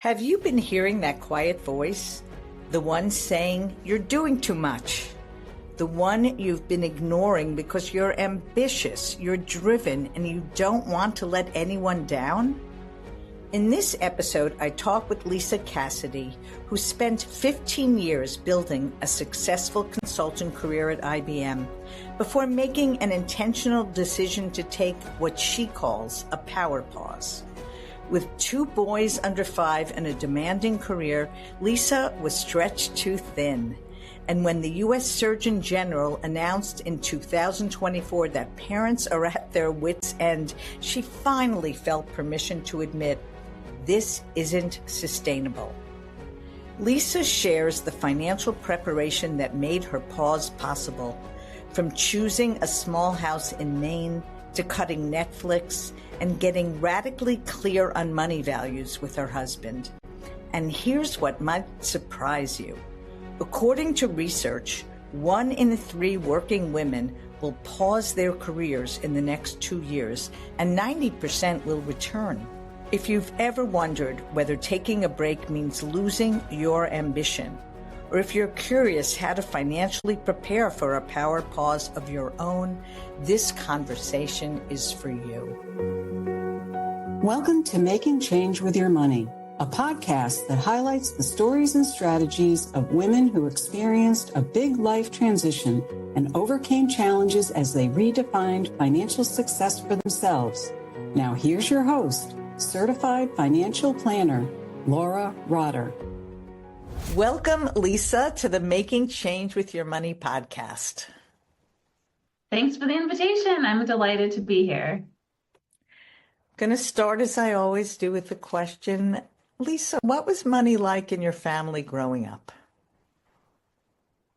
Have you been hearing that quiet voice? The one saying you're doing too much. The one you've been ignoring because you're ambitious, you're driven, and you don't want to let anyone down? In this episode, I talk with Lisa Cassidy, who spent 15 years building a successful consultant career at IBM before making an intentional decision to take what she calls a power pause. With 2 boys under 5 and a demanding career, Lisa was stretched too thin. And when the U.S. Surgeon General announced in 2024 that parents are at their wits' end, she finally felt permission to admit, this isn't sustainable. Lisa shares the financial preparation that made her pause possible, from choosing a small house in Maine to cutting Netflix and getting radically clear on money values with her husband. And here's what might surprise you. According to research, 1 in 3 working women will pause their careers in the next 2 years, and 90% will return. If you've ever wondered whether taking a break means losing your ambition, or if you're curious how to financially prepare for a power pause of your own, this conversation is for you. Welcome to Making Change with Your Money, a podcast that highlights the stories and strategies of women who experienced a big life transition and overcame challenges as they redefined financial success for themselves. Now here's your host, certified financial planner, Laura Rotter. Welcome, Lisa, to the Making Change with Your Money podcast. Thanks for the invitation. I'm delighted to be here. Going to start, as I always do, with the question, Lisa, what was money like in your family growing up?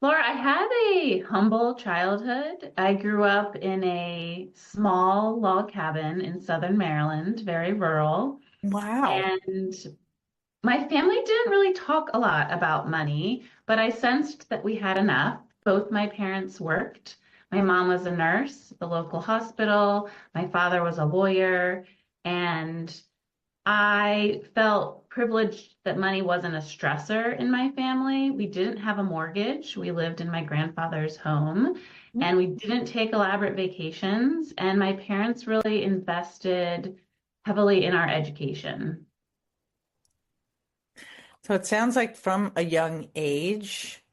Laura, I had a humble childhood. I grew up in a small log cabin in Southern Maryland, very rural. Wow. And my family didn't really talk a lot about money, but I sensed that we had enough. Both my parents worked. My mom was a nurse at the local hospital. My father was a lawyer. And I felt privileged that money wasn't a stressor in my family. We didn't have a mortgage. We lived in my grandfather's home, and we didn't take elaborate vacations. And my parents really invested heavily in our education. So it sounds like from a young age,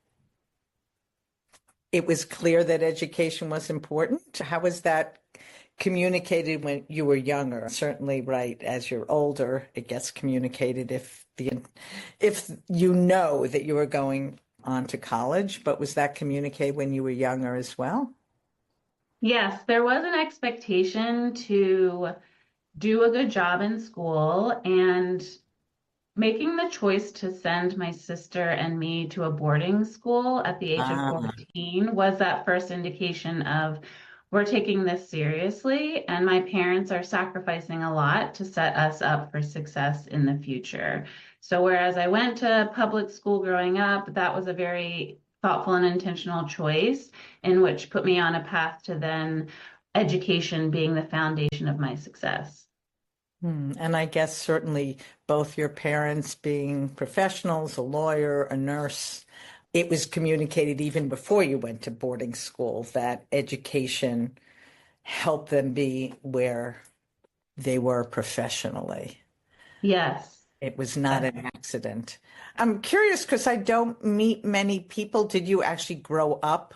it was clear that education was important. How was that communicated when you were younger? Certainly, right, as you're older, it gets communicated if you know that you were going on to college, but was that communicated when you were younger as well? Yes, there was an expectation to do a good job in school, and making the choice to send my sister and me to a boarding school at the age of 14 was that first indication of we're taking this seriously, and my parents are sacrificing a lot to set us up for success in the future. So whereas I went to public school growing up, that was a very thoughtful and intentional choice in which put me on a path to then education being the foundation of my success. And I guess certainly both your parents being professionals, a lawyer, a nurse, it was communicated even before you went to boarding school that education helped them be where they were professionally. Yes. It was not an accident. I'm curious because I don't meet many people. Did you actually grow up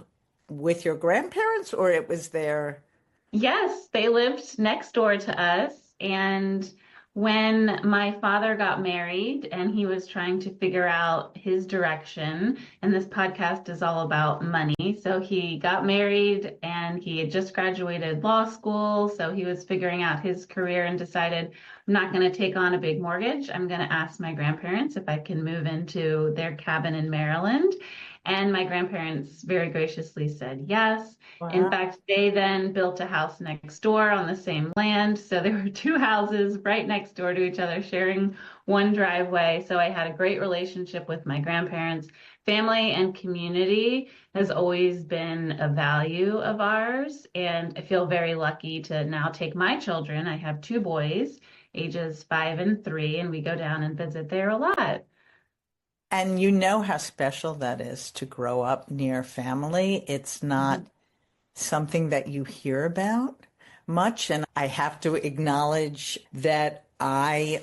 with your grandparents, or it was their... Yes, they lived next door to us. And when my father got married and he was trying to figure out his direction, and this podcast is all about money. So he got married and he had just graduated law school. So he was figuring out his career and decided, I'm not going to take on a big mortgage. I'm going to ask my grandparents if I can move into their cabin in Maryland. And my grandparents very graciously said yes. Wow. In fact, they then built a house next door on the same land. So there were 2 houses right next door to each other, sharing one driveway. So I had a great relationship with my grandparents. Family and community has always been a value of ours. And I feel very lucky to now take my children. I have 2 boys ages 5 and 3, and we go down and visit there a lot. And you know how special that is to grow up near family. It's not something that you hear about much. And I have to acknowledge that I'm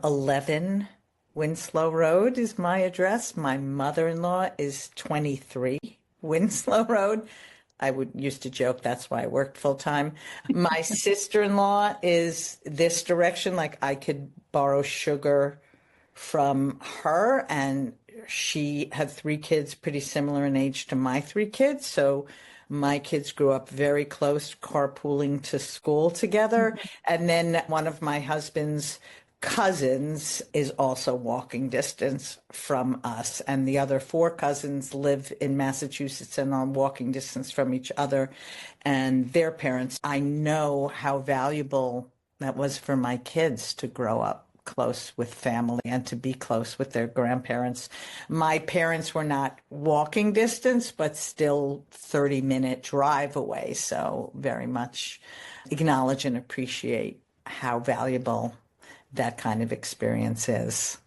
11 Winslow Road is my address. My mother-in-law is 23 Winslow Road. I would used to joke that's why I worked full time. My sister-in-law is this direction, like I could borrow sugar from her, and she had 3 kids pretty similar in age to my 3 kids. So my kids grew up very close, carpooling to school together. And then one of my husband's cousins is also walking distance from us. And the other 4 cousins live in Massachusetts and are walking distance from each other and their parents. I know how valuable that was for my kids to grow up close with family and to be close with their grandparents. My parents were not walking distance, but still 30-minute drive away. So very much acknowledge and appreciate how valuable that kind of experience is.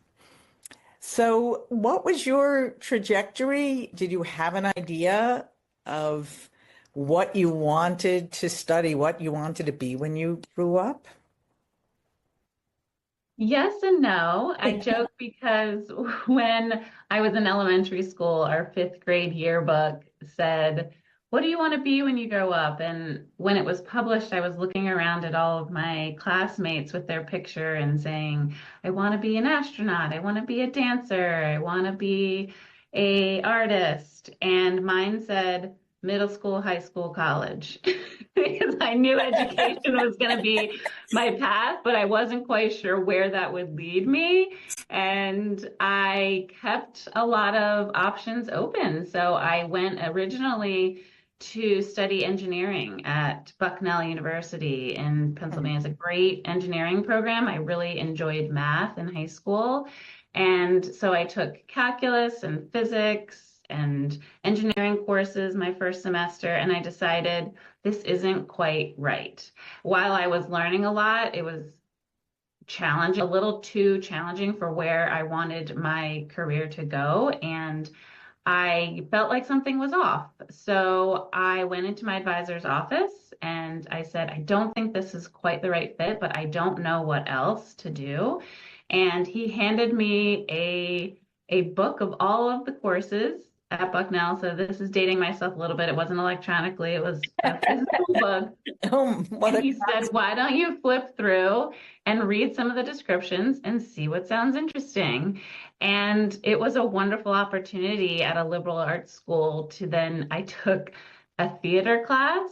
So what was your trajectory? Did you have an idea of what you wanted to study, what you wanted to be when you grew up? Yes and no. I joke because when I was in elementary school, our 5th grade yearbook said, "What do you want to be when you grow up?" And when it was published, I was looking around at all of my classmates with their picture and saying, "I want to be an astronaut. I want to be a dancer. I want to be a artist." And mine said middle school, high school, college. Because I knew education was going to be my path, but I wasn't quite sure where that would lead me. And I kept a lot of options open. So I went originally to study engineering at Bucknell University in Pennsylvania. It's a great engineering program. I really enjoyed math in high school. And so I took calculus and physics and engineering courses my first semester, and I decided this isn't quite right. While I was learning a lot, it was challenging, a little too challenging for where I wanted my career to go. And I felt like something was off. So I went into my advisor's office and I said, "I don't think this is quite the right fit, but I don't know what else to do." And he handed me a book of all of the courses at Bucknell. So this is dating myself a little bit. It wasn't electronically, it was a physical book. What And he said, "Why don't you flip through and read some of the descriptions and see what sounds interesting?" And it was a wonderful opportunity at a liberal arts school to then, I took a theater class,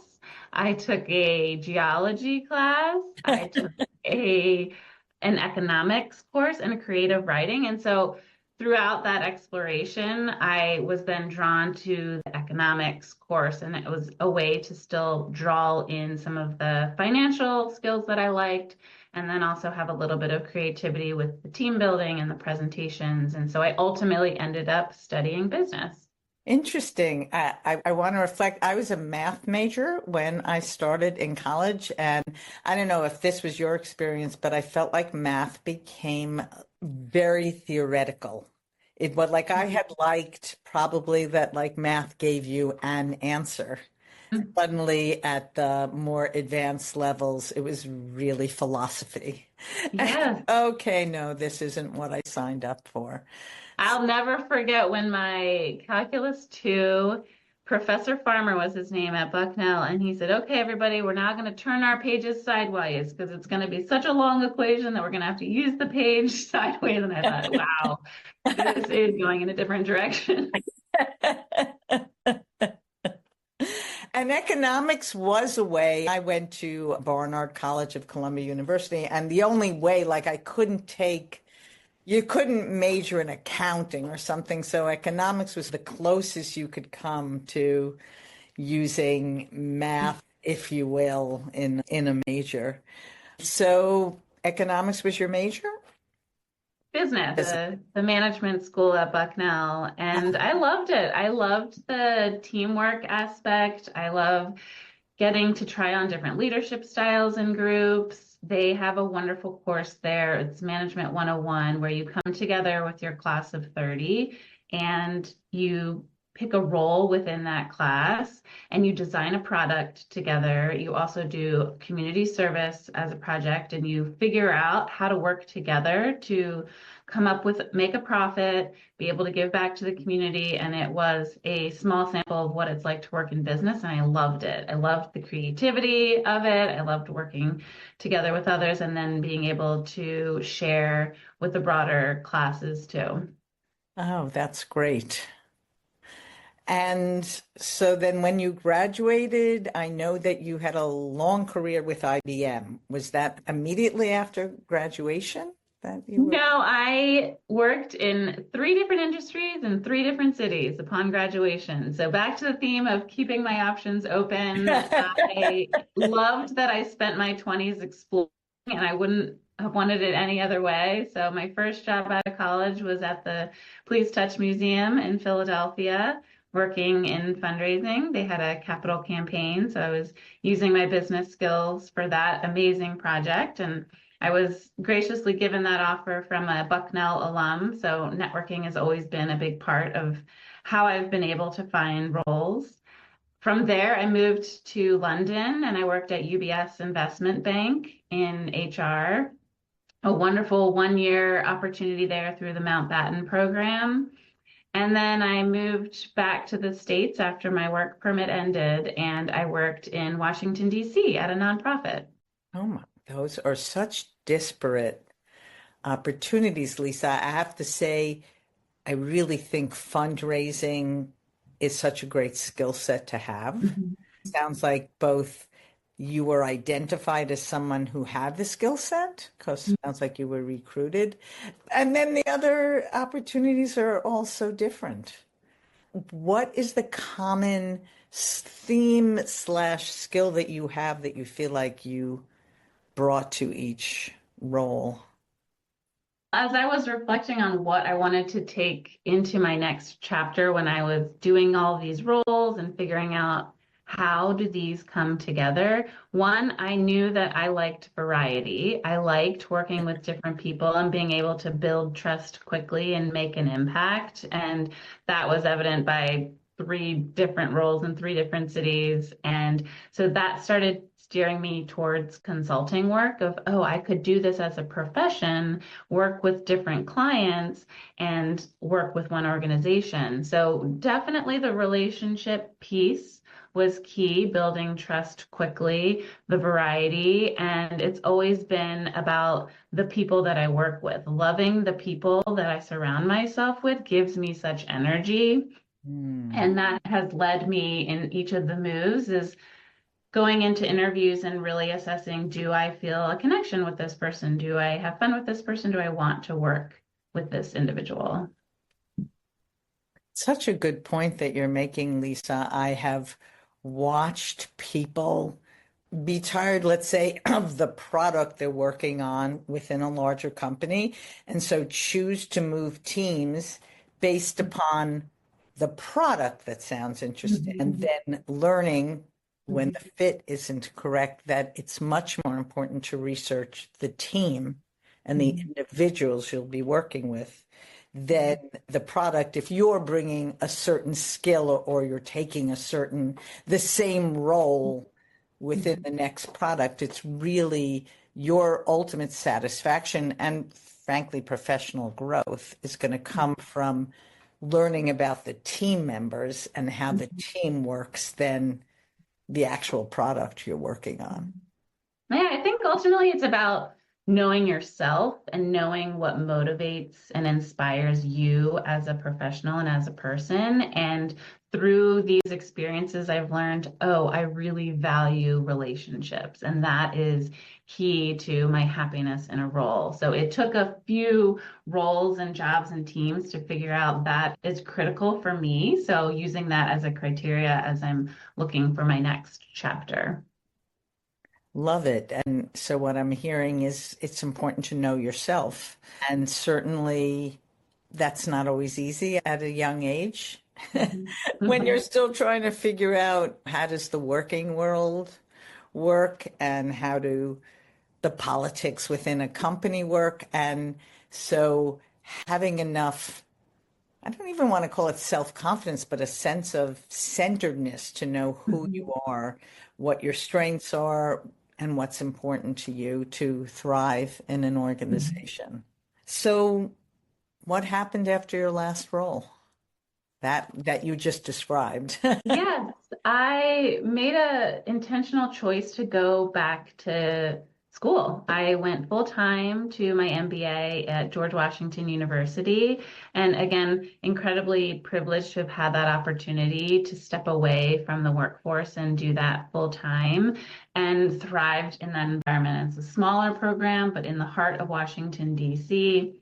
I took a geology class, I took an economics course and a creative writing. And so throughout that exploration, I was then drawn to the economics course, and it was a way to still draw in some of the financial skills that I liked, and then also have a little bit of creativity with the team building and the presentations. And so I ultimately ended up studying business. Interesting. I want to reflect. I was a math major when I started in college, and I don't know if this was your experience, but I felt like math became very theoretical. It was like I had liked probably that like math gave you an answer. Suddenly at the more advanced levels, it was really philosophy. Yes. Okay, no, this isn't what I signed up for. I'll never forget when my Calculus 2, Professor Farmer was his name at Bucknell, and he said, "Okay, everybody, we're now going to turn our pages sideways because it's going to be such a long equation that we're going to have to use the page sideways." And I thought, wow, this is going in a different direction. And economics was a way. I went to Barnard College of Columbia University, and the only way, like you couldn't major in accounting or something. So economics was the closest you could come to using math, if you will, in a major. So economics was your major? Business, the management school at Bucknell, and I loved it. I loved the teamwork aspect. I love getting to try on different leadership styles in groups. they have a wonderful course there. It's Management 101, where you come together with your class of 30 and you pick a role within that class and you design a product together. You also do community service as a project and you figure out how to work together to come up with, make a profit, be able to give back to the community. And it was a small sample of what it's like to work in business. And I loved it. I loved the creativity of it. I loved working together with others and then being able to share with the broader classes too. Oh, that's great. And so then when you graduated, I know that you had a long career with IBM. Was that immediately after graduation that you were? No, I worked in three different industries in three different cities upon graduation. So back to the theme of keeping my options open. I loved that I spent my 20s exploring, and I wouldn't have wanted it any other way. So my first job out of college was at the Please Touch Museum in Philadelphia, working in fundraising. They had a capital campaign, so I was using my business skills for that amazing project. And I was graciously given that offer from a Bucknell alum. So networking has always been a big part of how I've been able to find roles. From there, I moved to London and I worked at UBS Investment Bank in HR, a wonderful 1 year opportunity there through the Mountbatten program. And then I moved back to the States after my work permit ended, and I worked in Washington, D.C. at a nonprofit. Oh my, those are such disparate opportunities, Lisa. I have to say, I really think fundraising is such a great skill set to have. Mhm. Sounds like both you were identified as someone who had the skill set, because it sounds like you were recruited. And then the other opportunities are all so different. What is the common theme slash skill that you have that you feel like you brought to each role? As I was reflecting on what I wanted to take into my next chapter when I was doing all these roles and figuring out how do these come together, one, I knew that I liked variety. I liked working with different people and being able to build trust quickly and make an impact. And that was evident by three different roles in three different cities. And so that started steering me towards consulting work of, oh, I could do this as a profession, work with different clients and work with one organization. So definitely the relationship piece was key, building trust quickly, the variety, and it's always been about the people that I work with. Loving the people that I surround myself with gives me such energy. Hmm. And that has led me in each of the moves is going into interviews and really assessing, do I feel a connection with this person? Do I have fun with this person? Do I want to work with this individual? Such a good point that you're making, Lisa. I have watched people be tired, let's say, of the product they're working on within a larger company, and so choose to move teams based upon the product that sounds interesting, and then learning when the fit isn't correct that it's much more important to research the team and the individuals you'll be working with than the product. If you're bringing a certain skill or you're taking the same role within the next product, it's really your ultimate satisfaction and frankly professional growth is going to come from learning about the team members and how the team works than the actual product you're working on. Yeah, I think ultimately it's about knowing yourself and knowing what motivates and inspires you as a professional and as a person. And through these experiences, I've learned, oh, I really value relationships. And that is key to my happiness in a role. So it took a few roles and jobs and teams to figure out that is critical for me. So using that as a criteria as I'm looking for my next chapter. Love it. And so what I'm hearing is it's important to know yourself. And certainly that's not always easy at a young age Mhm. when you're Mhm. still trying to figure out how does the working world work and how to the politics within a company work. And so having enough, I don't even want to call it self-confidence, but a sense of centeredness to know who you are, what your strengths are, and what's important to you to thrive in an organization. So what happened after your last role that you just described? Yes, I made a intentional choice to go back to school. I went full time to my MBA at George Washington University. And again, incredibly privileged to have had that opportunity to step away from the workforce and do that full time and thrived in that environment. It's a smaller program, but in the heart of Washington, D.C.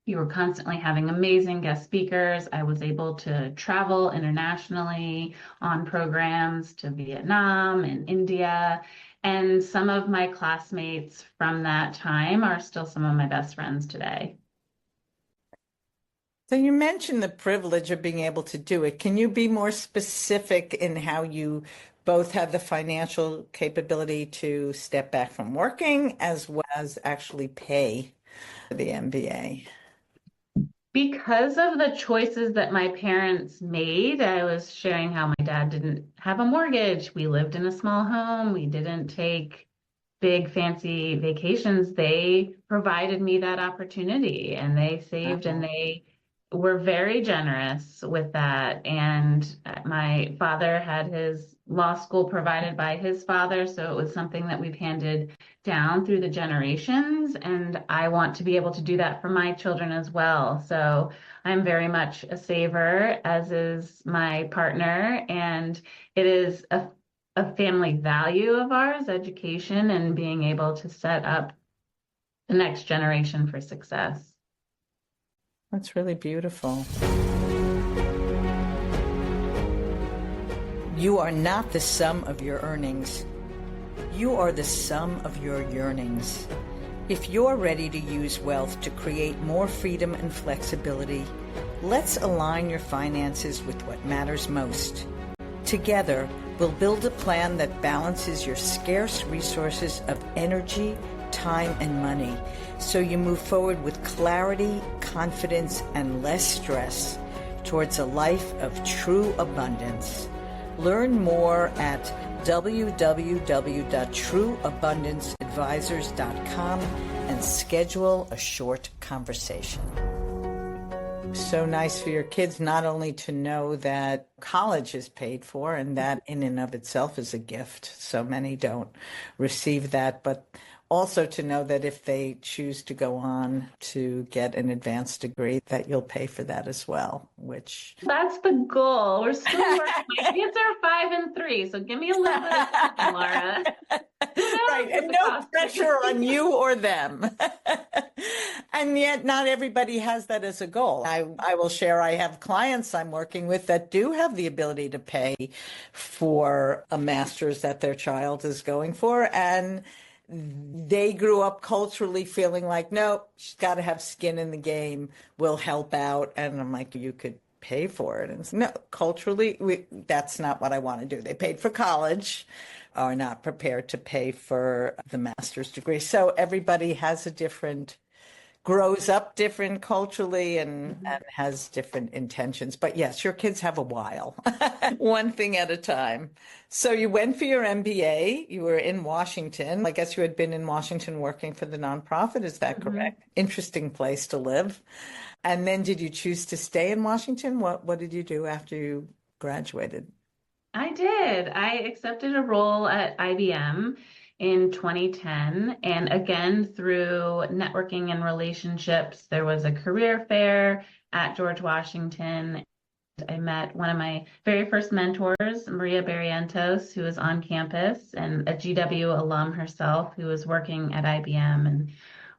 You were constantly having amazing guest speakers. I was able to travel internationally on programs to Vietnam and India. And some of my classmates from that time are still some of my best friends today. So you mentioned the privilege of being able to do it. Can you be more specific in how you both had the financial capability to step back from working as well as actually pay for the MBA? Because of the choices that my parents made, I was sharing how my dad didn't have a mortgage. We lived in a small home. We didn't take big fancy vacations. They provided me that opportunity and they saved and they were very generous with that. And my father had his law school provided by his father, so it was something that we've handed down through the generations. And I want to be able to do that for my children as well. So I'm very much a saver, as is my partner. And it is a family value of ours, education, and being able to set up the next generation for success. That's really beautiful. You are not the sum of your earnings. You are the sum of your yearnings. If you're ready to use wealth to create more freedom and flexibility, let's align your finances with what matters most. Together, we'll build a plan that balances your scarce resources of energy, time, and money, so you move forward with clarity, confidence, and less stress towards a life of true abundance. Learn more at www.trueabundanceadvisors.com and schedule a short conversation. So nice for your kids not only to know that college is paid for, and that in and of itself is a gift. So many don't receive that, but also to know that if they choose to go on to get an advanced degree, that you'll pay for that as well, which... That's the goal. We're still working. My kids are 5 and 3, so give me a little bit of time, Laura. Right, and no pressure on you or them. And yet not everybody has that as a goal. I will share, I have clients I'm working with that do have the ability to pay for a master's that their child is going for, and they grew up culturally feeling like, no, she's got to have skin in the game, we'll help out. And I'm like, you could pay for it. And it's, no, culturally, that's not what I want to do. They paid for college, are not prepared to pay for the master's degree. So everybody has a different, grows up different culturally and has different intentions. But yes, your kids have a while, one thing at a time. So you went for your MBA, you were in Washington. I guess you had been in Washington working for the nonprofit, is that correct? Interesting place to live. And then did you choose to stay in Washington? What did you do after you graduated? I did. I accepted a role at IBM in 2010. And again, through networking and relationships, there was a career fair at George Washington. I met one of my very first mentors, Maria Barrientos, who was on campus, and a GW alum herself who was working at IBM. And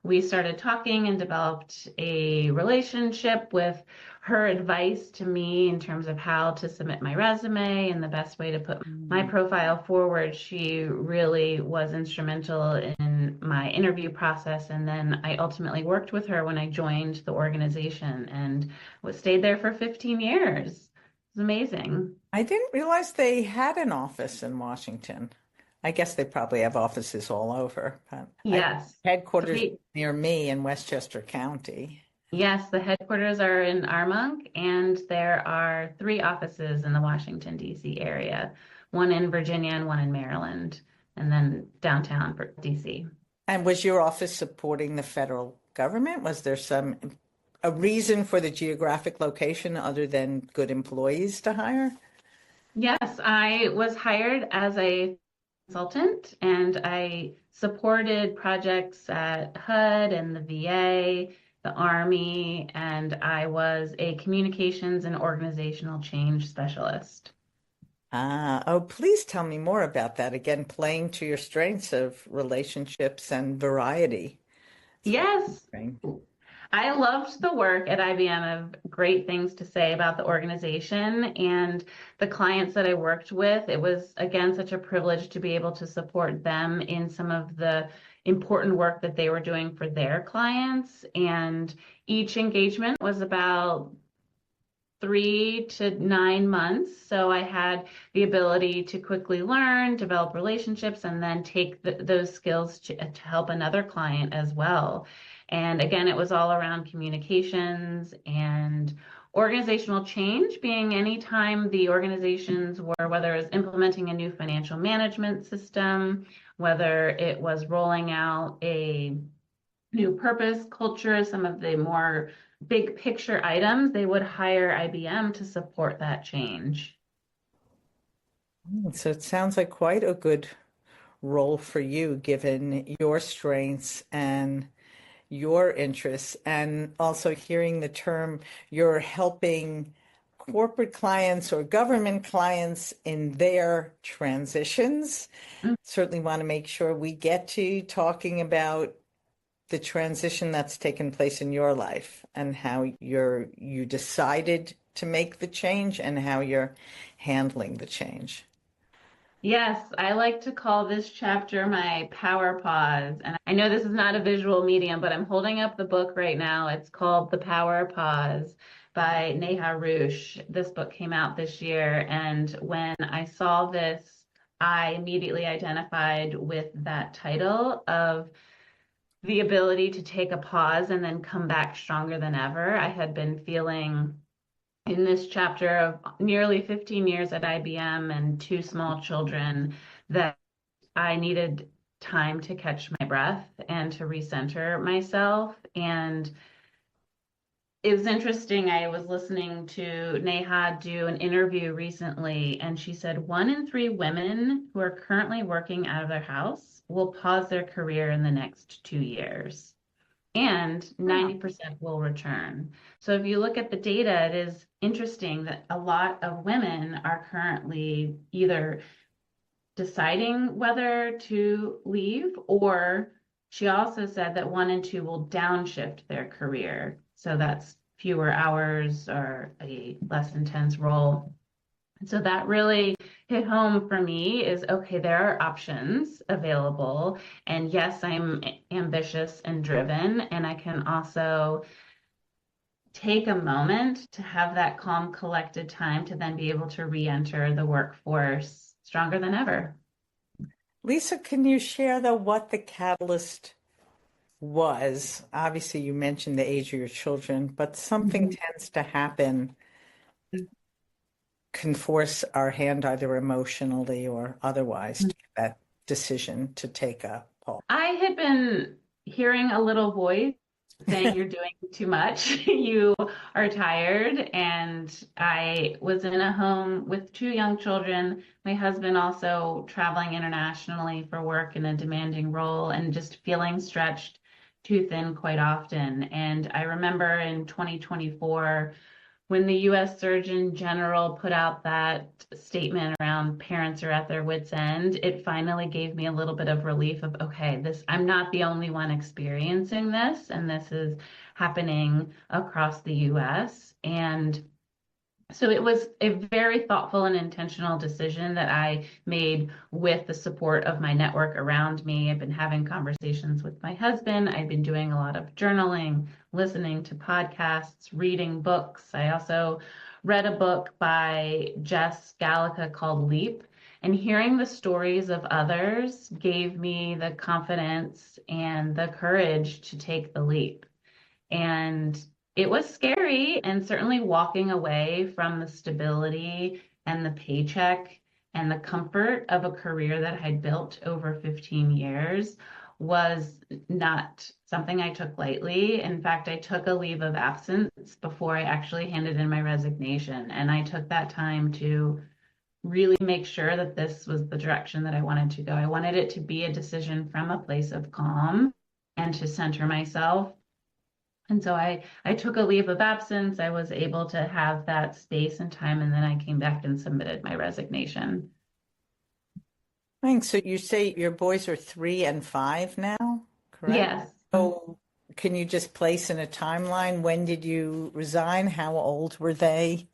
we started talking and developed a relationship with her advice to me in terms of how to submit my resume and the best way to put my profile forward. She really was instrumental in my interview process. And then I ultimately worked with her when I joined the organization and stayed there for 15 years. It was amazing. I didn't realize they had an office in Washington. I guess they probably have offices all over, but I Yes. headquarters Three. near me in Westchester County. Yes, the headquarters are in Armonk, and there are three offices in the Washington, D.C. area, one in Virginia and one in Maryland, and then downtown for D.C. And was your office supporting the federal government? Was there a reason for the geographic location other than good employees to hire? Yes, I was hired as a consultant and I supported projects at HUD and the VA, the Army, and I was a communications and organizational change specialist. Oh, please tell me more about that. Again, playing to your strengths of relationships and variety. It's very Yes, interesting. I loved the work at IBM. I have great things to say about the organization and the clients that I worked with. It was, again, such a privilege to be able to support them in some of the important work that they were doing for their clients. And each engagement was about 3 to 9 months. So I had the ability to quickly learn, develop relationships, and then take those skills to help another client as well. And again, it was all around communications and organizational change, being anytime the organizations were, whether it was implementing a new financial management system, whether it was rolling out a new purpose, culture, some of the more big picture items, they would hire IBM to support that change. So it sounds like quite a good role for you, given your strengths and your interests, and also hearing the term you're helping corporate clients or government clients in their transitions. Certainly want to make sure we get to talking about the transition that's taken place in your life and how you decided to make the change and how you're handling the change. Yes, I like to call this chapter my power pause. And I know this is not a visual medium, but I'm holding up the book right now. It's called The Power Pause by Neha Rush. This book came out this year. And when I saw this, I immediately identified with that title of the ability to take a pause and then come back stronger than ever. I had been feeling in this chapter of nearly 15 years at IBM and two small children that I needed time to catch my breath and to recenter myself. And it was interesting. I was listening to Neha do an interview recently, and she said 1 in 3 women who are currently working out of their house will pause their career in the next 2 years, and 90% will return. So if you look at the data, it is interesting that a lot of women are currently either deciding whether to leave, or she also said that 1 in 2 will downshift their career. So that's fewer hours or a less intense role. And so that really hit home for me is okay, there are options available. And yes, I'm ambitious and driven, and I can also take a moment to have that calm, collected time to then be able to re-enter the workforce stronger than ever. Lisa, can you share though what the catalyst was? Obviously, you mentioned the age of your children, but something tends to happen, can force our hand either emotionally or otherwise to get that decision to take a pause. I had been hearing a little voice saying you're doing too much, you are tired. And I was in a home with two young children, my husband also traveling internationally for work in a demanding role, and just feeling stretched too thin quite often. And I remember in 2024, when the US Surgeon General put out that statement around parents are at their wits' end, it finally gave me a little bit of relief of, okay, this, I'm not the only one experiencing this, and this is happening across the US. And so it was a very thoughtful and intentional decision that I made with the support of my network around me. I've been having conversations with my husband. I've been doing a lot of journaling, listening to podcasts, reading books. I also read a book by Jess Gallica called Leap. And hearing the stories of others gave me the confidence and the courage to take the leap. And it was scary, and certainly walking away from the stability and the paycheck and the comfort of a career that I'd built over 15 years was not something I took lightly. In fact, I took a leave of absence before I actually handed in my resignation. And I took that time to really make sure that this was the direction that I wanted to go. I wanted it to be a decision from a place of calm and to center myself. And so I took a leave of absence. I was able to have that space and time, and then I came back and submitted my resignation. Thanks. So you say your boys are 3 and 5 now, correct? Yes. So can you just place in a timeline? When did you resign? How old were they?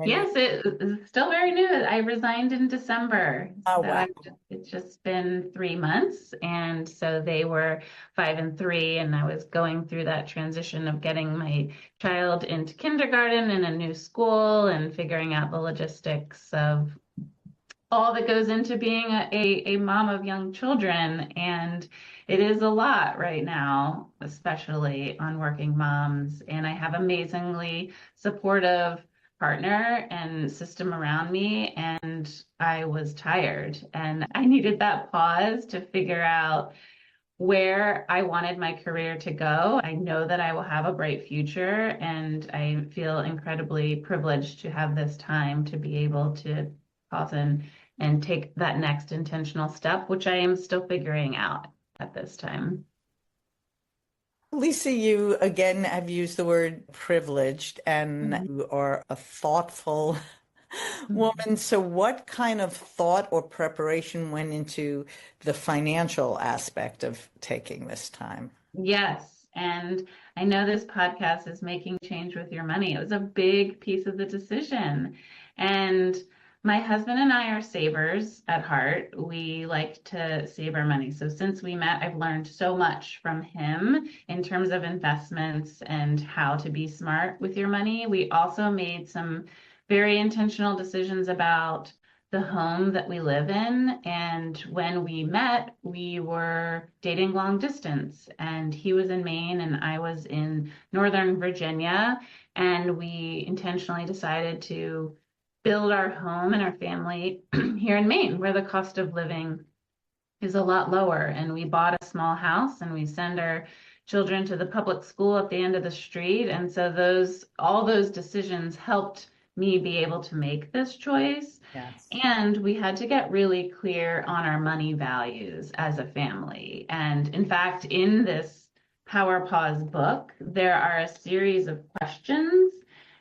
Yes, it's still very new. I resigned in December. Oh, So wow. it's just been 3 months. And so they were 5 and 3, and I was going through that transition of getting my child into kindergarten in a new school and figuring out the logistics of all that goes into being a mom of young children. And it is a lot right now, especially on working moms. And I have amazingly supportive partner and system around me. And I was tired and I needed that pause to figure out where I wanted my career to go. I know that I will have a bright future, and I feel incredibly privileged to have this time to be able to pause and take that next intentional step, which I am still figuring out at this time. Lisa, you again have used the word privileged, and Mhm. you are a thoughtful woman. So, what kind of thought or preparation went into the financial aspect of taking this time? Yes. And I know this podcast is making change with your money. It was a big piece of the decision. And my husband and I are savers at heart. We like to save our money. So since we met, I've learned so much from him in terms of investments and how to be smart with your money. We also made some very intentional decisions about the home that we live in. And when we met, we were dating long distance, and he was in Maine and I was in Northern Virginia. And we intentionally decided to build our home and our family here in Maine, where the cost of living is a lot lower. And we bought a small house and we send our children to the public school at the end of the street. And so all those decisions helped me be able to make this choice. Yes. And we had to get really clear on our money values as a family. And in fact, in this Power Pause book, there are a series of questions.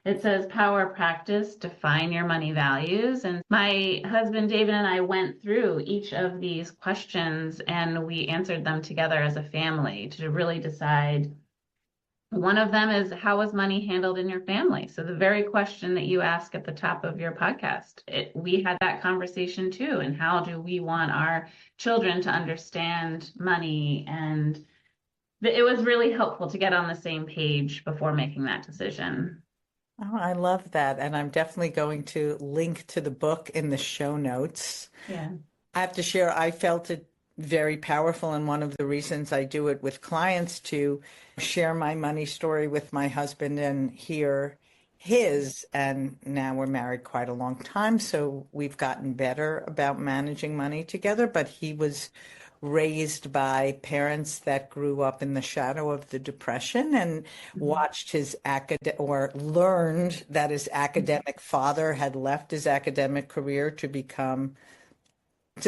It says Power Practice, define your money values. And my husband David and I went through each of these questions and we answered them together as a family to really decide. One of them is, how is money handled in your family? So the very question that you ask at the top of your podcast, we had that conversation too. And how do we want our children to understand money? And it was really helpful to get on the same page before making that decision. Oh, I love that. And I'm definitely going to link to the book in the show notes. Yeah. I have to share, I felt it very powerful. And one of the reasons I do it with clients to share my money story with my husband and hear his. And now we're married quite a long time. So we've gotten better about managing money together. But he was raised by parents that grew up in the shadow of the Depression and watched his or learned that his academic father had left his academic career to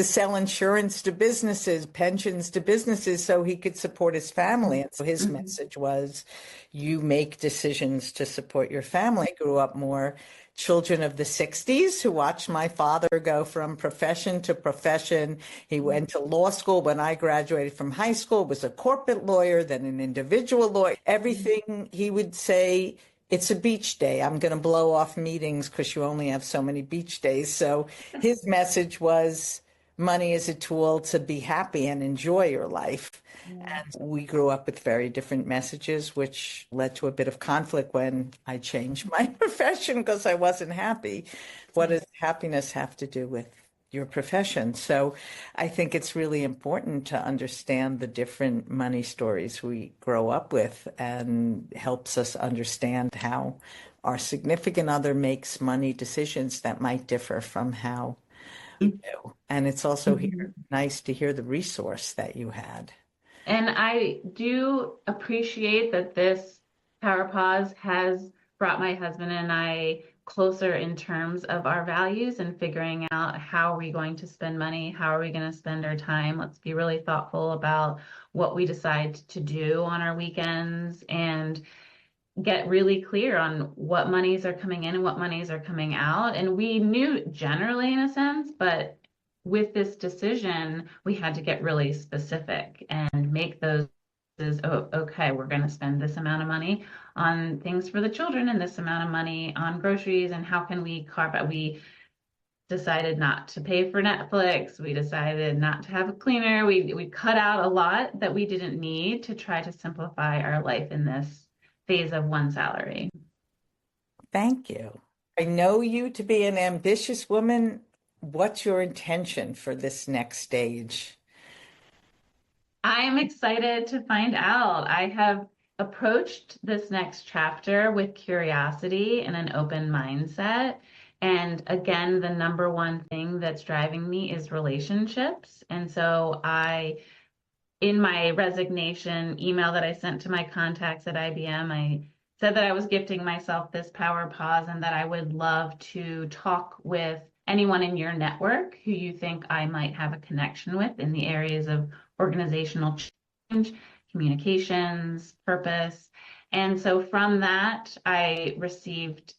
sell insurance to businesses, pensions to businesses, so he could support his family. And so his message was, you make decisions to support your family. I grew up more children of the 60s who watched my father go from profession to profession. He went to law school. When I graduated from high school, was a corporate lawyer, then an individual lawyer. Everything he would say, it's a beach day. I'm going to blow off meetings because you only have so many beach days. So his message was, money is a tool to be happy and enjoy your life. And we grew up with very different messages, which led to a bit of conflict when I changed my profession because I wasn't happy. What does happiness have to do with your profession. So I think it's really important to understand the different money stories we grow up with, and helps us understand how our significant other makes money decisions that might differ from how we do. And it's also nice to hear the resource that you had. And I do appreciate that this Power Pause has brought my husband and I closer in terms of our values and figuring out how are we going to spend money, how are we going to spend our time. Let's be really thoughtful about what we decide to do on our weekends and get really clear on what monies are coming in and what monies are coming out. And we knew generally in a sense, but with this decision, we had to get really specific and make those oh, okay, we're going to spend this amount of money on things for the children and this amount of money on groceries, and how can we carve out? We decided not to pay for Netflix. We decided not to have a cleaner. We cut out a lot that we didn't need to try to simplify our life in this phase of one salary. Thank you. I know you to be an ambitious woman. What's your intention for this next stage? I'm excited to find out. I have approached this next chapter with curiosity and an open mindset. And again, the number one thing that's driving me is relationships. And so in my resignation email that I sent to my contacts at IBM, I said that I was gifting myself this power pause and that I would love to talk with anyone in your network who you think I might have a connection with in the areas of organizational change, communications, purpose. And so from that, I received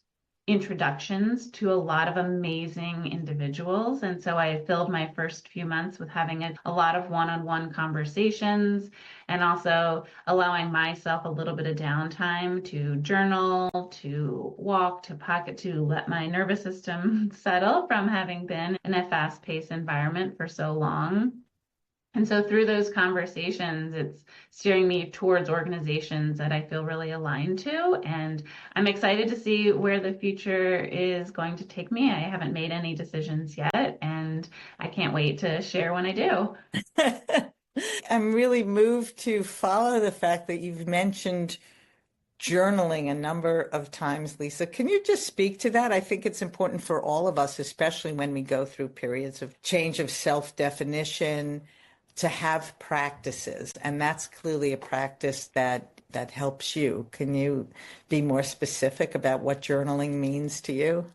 introductions to a lot of amazing individuals. And so I filled my first few months with having a lot of one-on-one conversations, and also allowing myself a little bit of downtime to journal, to walk, to pocket, to let my nervous system settle from having been in a fast-paced environment for so long. And so through those conversations, it's steering me towards organizations that I feel really aligned to. And I'm excited to see where the future is going to take me. I haven't made any decisions yet, and I can't wait to share when I do. I'm really moved to follow the fact that you've mentioned journaling a number of times, Lisa. Can you just speak to that? I think it's important for all of us, especially when we go through periods of change of self-definition, to have practices. And that's clearly a practice that helps you. Can you be more specific about what journaling means to you?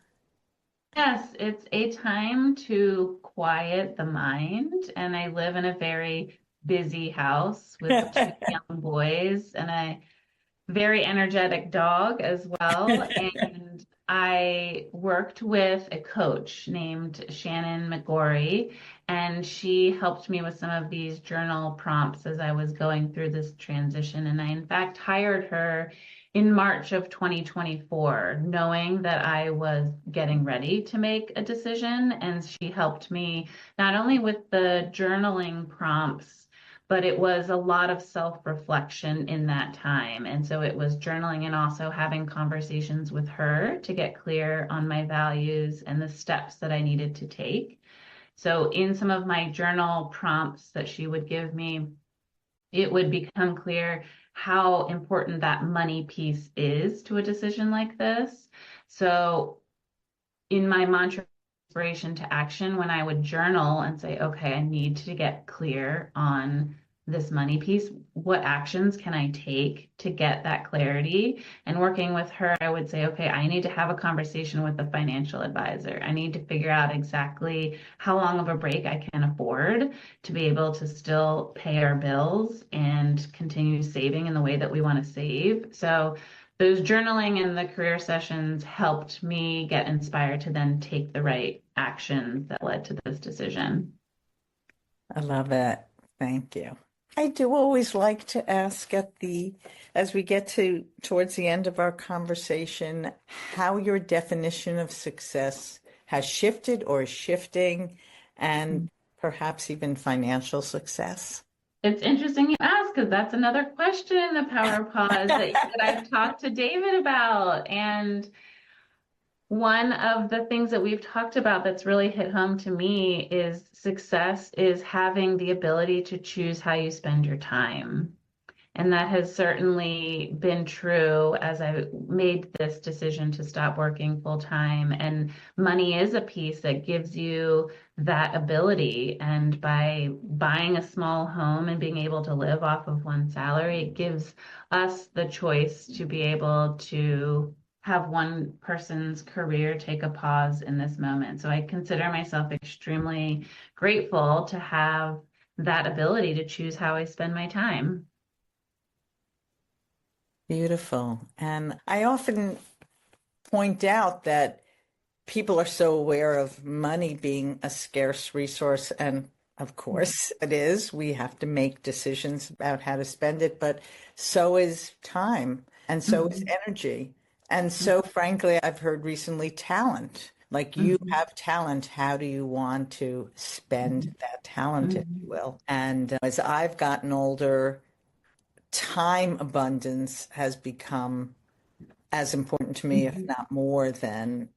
Yes, it's a time to quiet the mind. And I live in a very busy house with two young boys and a very energetic dog as well. And I worked with a coach named Shannon McGorry, and she helped me with some of these journal prompts as I was going through this transition. And I, in fact, hired her in March of 2024, knowing that I was getting ready to make a decision. And she helped me not only with the journaling prompts, but it was a lot of self-reflection in that time. And so it was journaling and also having conversations with her to get clear on my values and the steps that I needed to take. So in some of my journal prompts that she would give me, it would become clear how important that money piece is to a decision like this. So in my mantra, inspiration to action, when I would journal and say, okay, I need to get clear on this money piece, what actions can I take to get that clarity? And working with her, I would say, okay, I need to have a conversation with the financial advisor. I need to figure out exactly how long of a break I can afford to be able to still pay our bills and continue saving in the way that we want to save. So those journaling and the career sessions helped me get inspired to then take the right actions that led to this decision. I love it. Thank you. I do always like to ask as we get towards the end of our conversation, how your definition of success has shifted or is shifting, and perhaps even financial success. It's interesting you ask, because that's another question in the Power Pause that I've talked to David about. And One of the things that we've talked about that's really hit home to me is success is having the ability to choose how you spend your time. And that has certainly been true as I made this decision to stop working full time. And money is a piece that gives you that ability. And by buying a small home and being able to live off of one salary, it gives us the choice to be able to have one person's career take a pause in this moment. So I consider myself extremely grateful to have that ability to choose how I spend my time. Beautiful. And I often point out that people are so aware of money being a scarce resource. And of course it is. We have to make decisions about how to spend it, but so is time and so is energy. And so, frankly, I've heard recently talent. Like you have talent, how do you want to spend that talent, if you will? And as I've gotten older, time abundance has become as important to me, if not more than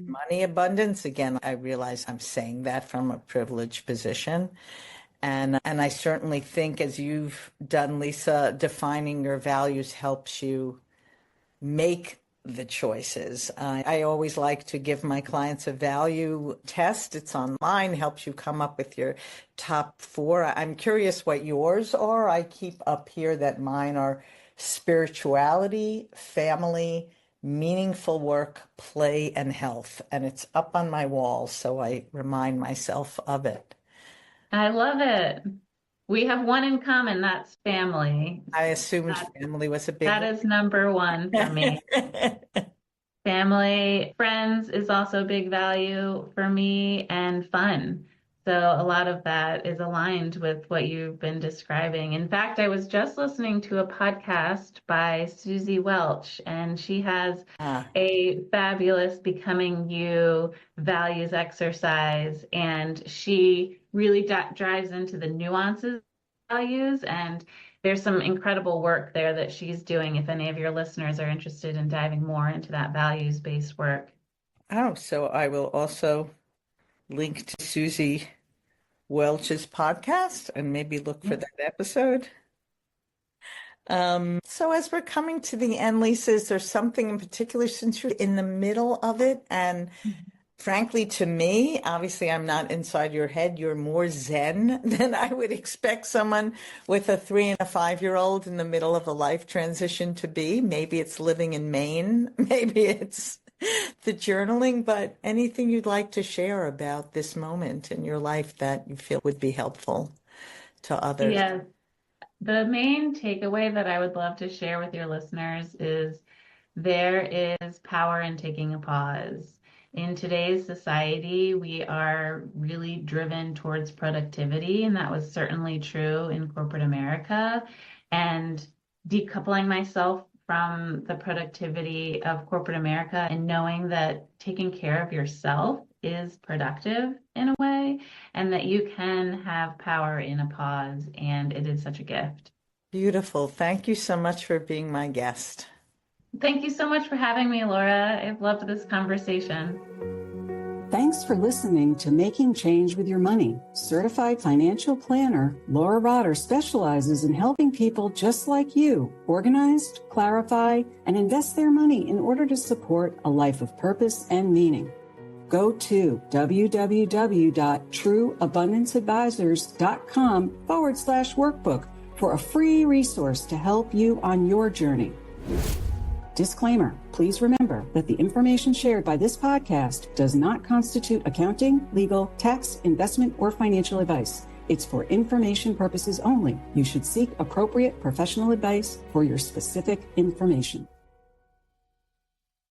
money abundance. Again, I realize I'm saying that from a privileged position. And I certainly think, as you've done, Lisa, defining your values helps you make the choices. I always like to give my clients a value test. It's online, helps you come up with your top 4. I'm curious what yours are. I keep up here that mine are spirituality, family, meaningful work, play, and health. And it's up on my wall, so I remind myself of it. I love it. We have one in common, that's family. I assumed family was a big That is number one for me. Family, friends is also a big value for me, and fun. So a lot of that is aligned with what you've been describing. In fact, I was just listening to a podcast by Susie Welch, and she has a fabulous Becoming You values exercise, and she really drives into the nuances of values, and there's some incredible work there that she's doing if any of your listeners are interested in diving more into that values-based work. Oh, so I will also link to Susie Welch's podcast and maybe look for that episode. So as we're coming to the end, Lisa, is there something in particular, since you're in the middle of it? And frankly, to me, obviously I'm not inside your head. You're more Zen than I would expect someone with a 3 and a 5-year-old in the middle of a life transition to be. Maybe it's living in Maine. Maybe it's the journaling, but anything you'd like to share about this moment in your life that you feel would be helpful to others? Yeah, the main takeaway that I would love to share with your listeners is there is power in taking a pause. In today's society, we are really driven towards productivity, and that was certainly true in corporate America. And decoupling myself from the productivity of corporate America and knowing that taking care of yourself is productive in a way, and that you can have power in a pause, and it is such a gift. Beautiful. Thank you so much for being my guest. Thank you so much for having me, Laura. I've loved this conversation. Thanks for listening to Making Change with Your Money. Certified financial planner Laura Rotter specializes in helping people just like you organize, clarify, and invest their money in order to support a life of purpose and meaning. Go to www.trueabundanceadvisors.com/workbook for a free resource to help you on your journey. Disclaimer, please remember that the information shared by this podcast does not constitute accounting, legal, tax, investment, or financial advice. It's for information purposes only. You should seek appropriate professional advice for your specific information.